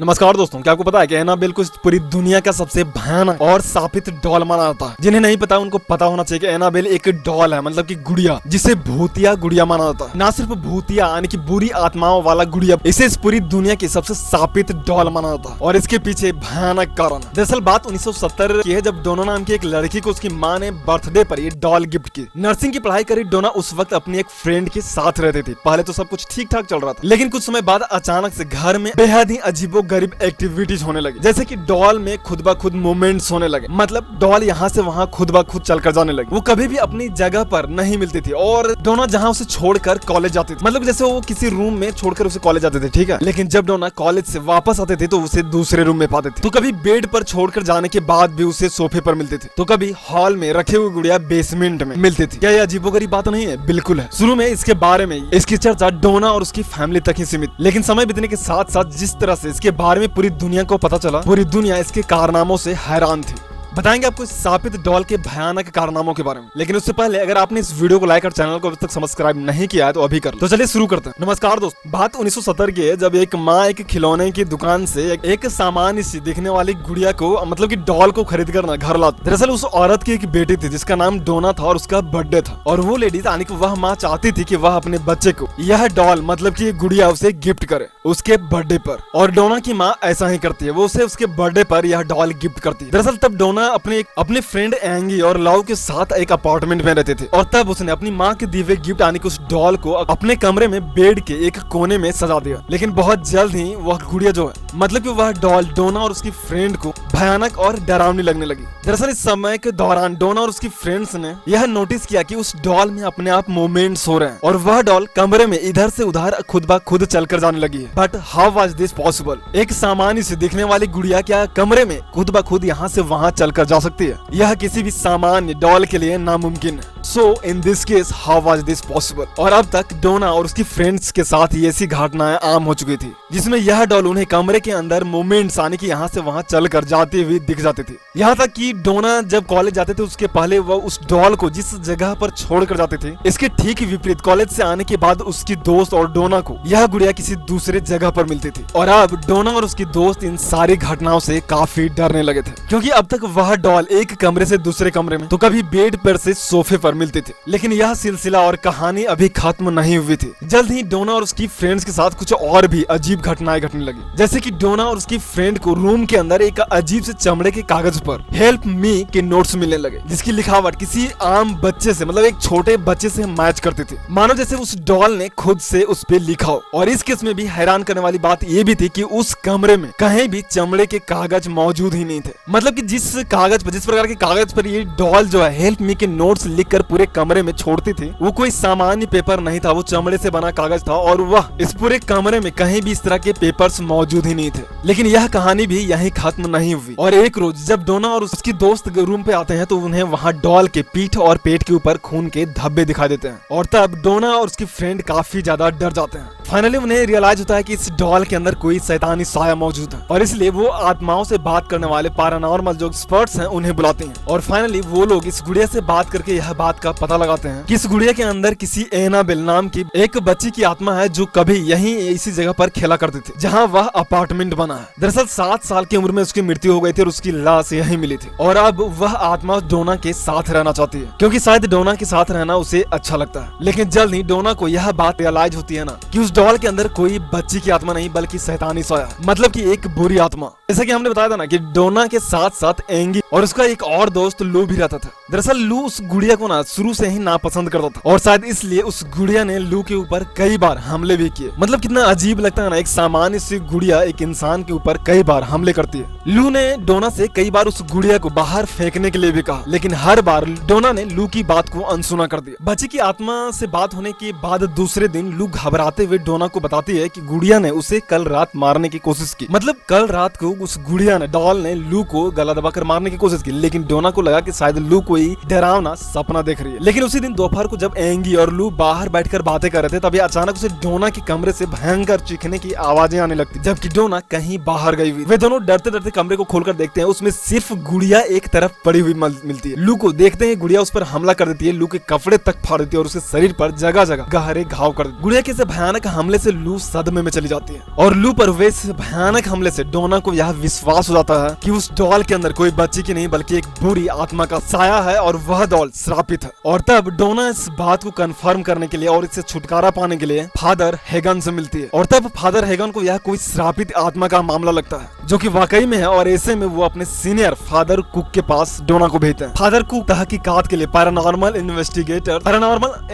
नमस्कार दोस्तों, क्या आपको पता है कि एनाबेल को पूरी दुनिया का सबसे भयानक और शापित डॉल माना जाता है। जिन्हें नहीं पता उनको पता होना चाहिए कि एनाबेल एक डॉल है, मतलब कि गुड़िया, जिसे भूतिया गुड़िया माना जाता है। ना सिर्फ भूतिया यानी कि बुरी आत्माओं वाला गुड़िया, इसे इस पूरी दुनिया की सबसे शापित डॉल माना जाता है और इसके पीछे भयानक कारण है। दरअसल बात 1970 की है, जब डोना नाम की एक लड़की को उसकी माँ ने बर्थडे पर ये डॉल गिफ्ट की। नर्सिंग की पढ़ाई करी डोना उस वक्त अपनी एक फ्रेंड के साथ रहती थी। पहले तो सब कुछ ठीक ठाक चल रहा था, लेकिन कुछ समय बाद अचानक से घर में बेहद ही अजीबो गरीब एक्टिविटीज होने लगी। जैसे कि डॉल में खुद ब खुद मूवमेंट्स होने लगे, मतलब डॉल यहाँ से वहाँ खुद ब खुद चलकर जाने लगी। वो कभी भी अपनी जगह पर नहीं मिलती थी और डोना जहाँ उसे छोड़कर कॉलेज जाती थी, मतलब जैसे वो किसी रूम में छोड़कर उसे कॉलेज जाते थे, ठीक है। लेकिन जब डोना कॉलेज से वापस आते थे तो उसे दूसरे रूम में पाते थे। तो कभी बेड पर छोड़कर जाने के बाद भी उसे सोफे पर मिलते थे, तो कभी हॉल में रखे हुए गुड़िया बेसमेंट में मिलती थी। क्या ये अजीबोगरीब बात नहीं है? बिल्कुल है। शुरू में इसके बारे में इसकी चर्चा डोना और उसकी फैमिली तक ही सीमित, लेकिन समय बीतने के साथ साथ जिस तरह से इसके बारे में पूरी दुनिया को पता चला, पूरी दुनिया इसके कारनामों से हैरान थी। बताएंगे आपको इस शापित डॉल के भयानक कारनामों के बारे में, लेकिन उससे पहले अगर आपने इस वीडियो को लाइक और चैनल को अभी तक सब्सक्राइब नहीं किया है तो अभी कर लो। तो चलिए शुरू करते हैं। नमस्कार दोस्त, बात 1970 की है, जब एक माँ एक खिलौने की दुकान से एक सामान्य सी दिखने वाली गुड़िया को, मतलब कि डॉल को खरीद कर ना घर लाती। दरअसल उस औरत की एक बेटी थी जिसका नाम डोना था और उसका बर्थडे था, और वो लेडीज यानी कि वह माँ चाहती थी कि वह अपने बच्चे को यह डॉल, मतलब की गुड़िया, उसे गिफ्ट करे उसके बर्थडे पर। और डोना की माँ ऐसा ही करती है, वो उसे उसके बर्थडे पर यह डॉल गिफ्ट करती है। दरअसल तब डोना अपने फ्रेंड एंगी और लाउ के साथ एक अपार्टमेंट में रहते थे, और तब उसने अपनी माँ के दिए हुए गिफ्ट यानी कि उस डॉल को अपने कमरे में बेड के एक कोने में सजा दिया। लेकिन बहुत जल्द ही वह गुड़िया जो है, मतलब कि वह डॉल डोना और उसकी फ्रेंड को भयानक और डरावनी लगने लगी। दरअसल इस समय के दौरान डोना और उसकी फ्रेंड्स ने यह नोटिस किया कि उस डॉल में अपने आप मूवमेंट्स हो रहे हैं, और वह डॉल कमरे में इधर से उधर खुद ब खुद चलकर जाने लगी है। But how was this possible? एक सामान्य से दिखने वाली गुड़िया क्या कमरे में खुद ब खुद यहाँ से वहाँ चलकर जा सकती है? यह किसी भी सामान्य डॉल के लिए नामुमकिन है। So in this case how was this possible? और अब तक डोना और उसकी फ्रेंड्स के साथ ये ऐसी घटनाएं आम हो चुकी थी, जिसमें यह डॉल उन्हें कमरे के अंदर मूवमेंट्स आने की यहाँ से वहाँ चलकर जाती हुई दिख जाती थी। यहाँ तक कि डोना जब कॉलेज जाते थे उसके पहले वह उस डॉल को जिस जगह पर छोड़कर जाते थे, इसके ठीक विपरीत कॉलेज से आने के बाद उसकी दोस्त और डोना को यह गुड़िया किसी दूसरे जगह पर मिलती थी। और अब डोना और उसकी दोस्त इन सारी घटनाओं से काफी डरने लगे थे, क्योंकि अब तक वह डॉल एक कमरे से दूसरे कमरे में, तो कभी बेड पर से सोफे पर मिलती थी। लेकिन यह सिलसिला और कहानी अभी खत्म नहीं हुई थी। जल्द ही डोना और उसकी फ्रेंड्स के साथ कुछ और भी अजीब घटनाएं घटने लगी। जैसे कि डोना और उसकी फ्रेंड को रूम के अंदर एक अजीब से चमड़े के कागज पर हेल्प मी के नोट्स मिलने लगे, जिसकी लिखावट किसी आम बच्चे से, मतलब एक छोटे बच्चे से मैच करती थी, मानो जैसे उस डॉल ने खुद से उस पे लिखा हो। और इस केस में भी हैरान करने वाली बात ये भी थी कि उस कमरे में कहीं भी चमड़े के कागज मौजूद ही नहीं थे। मतलब कि जिस प्रकार के कागज पर ये डॉल जो है हेल्प मी के नोट्स लिखकर पूरे कमरे में छोड़ती थी, वो कोई सामान्य पेपर नहीं था, वो चमड़े से बना कागज था, और वह इस पूरे कमरे में कहीं भी इस तरह के पेपर्स मौजूद ही नहीं थे। लेकिन यह कहानी भी यहीं खत्म नहीं हुई, और एक रोज जब डोना और उसकी दोस्त रूम पे आते हैं तो उन्हें वहाँ डॉल के पीठ और पेट के ऊपर खून के धब्बे दिखाई देते हैं, और तब डोना और उसकी फ्रेंड काफी ज्यादा डर जाते हैं। फाइनली उन्हें रियलाइज होता है कि इस डॉल के अंदर कोई शैतानी साया मौजूद है, और इसलिए वो आत्माओं से बात करने वाले पैरानॉर्मल जो एक्सपर्ट्स हैं उन्हें बुलाते हैं। और फाइनली वो लोग इस गुड़िया से बात करके यह बात का पता लगाते हैं कि इस गुड़िया के अंदर किसी एनाबेल नाम की एक बच्ची की आत्मा है, जो कभी यहीं इसी जगह पर खेला करती थी जहाँ वह अपार्टमेंट बना है। दरअसल 7 साल की उम्र में उसकी मृत्यु हो गई थी और उसकी लाश यहीं मिली थी, और अब वह आत्मा डोना के साथ रहना चाहती है, क्योंकि शायद डोना के साथ रहना उसे अच्छा लगता है। लेकिन जल्द ही डोना को यह बात रियलाइज होती है ना कि उस डॉल के अंदर कोई बच्ची की आत्मा नहीं बल्कि शैतानी साया, मतलब कि एक बुरी आत्मा। जैसा कि हमने बताया था ना कि डोना के साथ साथ एंगी और उसका एक और दोस्त लू भी रहता था। दरअसल लू उस गुड़िया को ना शुरू से ही नापसंद करता था, और शायद इसलिए उस गुड़िया ने लू के ऊपर कई बार हमले भी किए। मतलब कितना अजीब लगता है ना, एक सामान्य सी गुड़िया एक इंसान के ऊपर कई बार हमले करती है। लू ने डोना से कई बार उस गुड़िया को बाहर फेंकने के लिए भी कहा, लेकिन हर बार डोना ने लू की बात को अनसुना कर दिया। बच्ची की आत्मा से बात होने के बाद दूसरे दिन लू घबराते हुए डोना को बताती है कि गुड़िया ने उसे कल रात मारने की कोशिश की। मतलब कल रात को उस गुड़िया ने, डॉल ने लू को गला दबाकर मारने की कोशिश की, लेकिन डोना को लगा कि शायद लू कोई डरावना सपना देख रही है। लेकिन उसी दिन दोपहर को जब एंगी और लू बाहर बैठकर बातें कर रहे थे, तभी अचानक उसे डोना के कमरे से भयंकर चीखने की आवाजें आने लगती, जबकि डोना कहीं बाहर गई हुई। वे दोनों डरते डरते कमरे को खोलकर देखते हैं, उसमें सिर्फ गुड़िया एक तरफ पड़ी हुई मिलती है। लू को देखते हैं, गुड़िया उस पर हमला कर देती है, लू के कपड़े तक फाड़ देती है और उसके शरीर पर जगह जगह गहरे घाव कर देती है। गुड़िया के इस भयानक हमले से लू सदमे में चली जाती है और लू पर हुए इस भयानक हमले से डोना को यह विश्वास हो जाता है कि उस डॉल के अंदर कोई बच्ची की नहीं बल्कि एक बुरी आत्मा का साया है और वह डॉल श्रापित है। और तब डोना इस बात को कंफर्म करने के लिए और इससे छुटकारा पाने के लिए फादर हेगन से मिलती है, और तब फादर हेगन को यह कोई श्रापित आत्मा का मामला लगता है जो कि वाकई में है, और ऐसे में वो अपने सीनियर फादर कुक के पास डोना को भेजते हैं। फादर कुक तहकीकात के लिए paranormal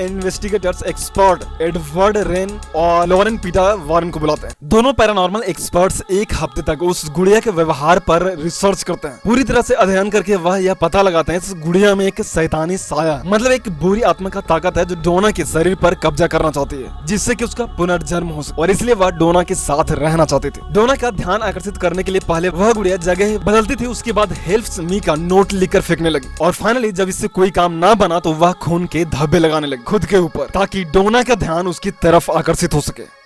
investigators expert Edward rain और लॉरेन पीटर वारन को बुलाते हैं। दोनों पैरानॉर्मल एक्सपर्ट्स एक हफ्ते तक उस गुड़िया के व्यवहार पर रिसर्च करते हैं, पूरी तरह से अध्ययन करके वह यह पता लगाते हैं इस गुड़िया में एक शैतानी साया, मतलब एक बुरी आत्मा का ताकत है जो डोना के शरीर पर कब्जा करना चाहती है, जिससे कि उसका पुनर्जन्म हो सके, और इसलिए वह डोना के साथ रहना चाहती थी। डोना का ध्यान आकर्षित करने के लिए पहले वह गुड़िया जगह बदलती थी, उसके बाद हेल्प्स मी का नोट लिखकर फेंकने लगी, और फाइनली जब इससे कोई काम ना बना तो वह खून के धब्बे लगाने लगी खुद के ऊपर, ताकि डोना का ध्यान उसकी तरफ आकर्षित हो सके।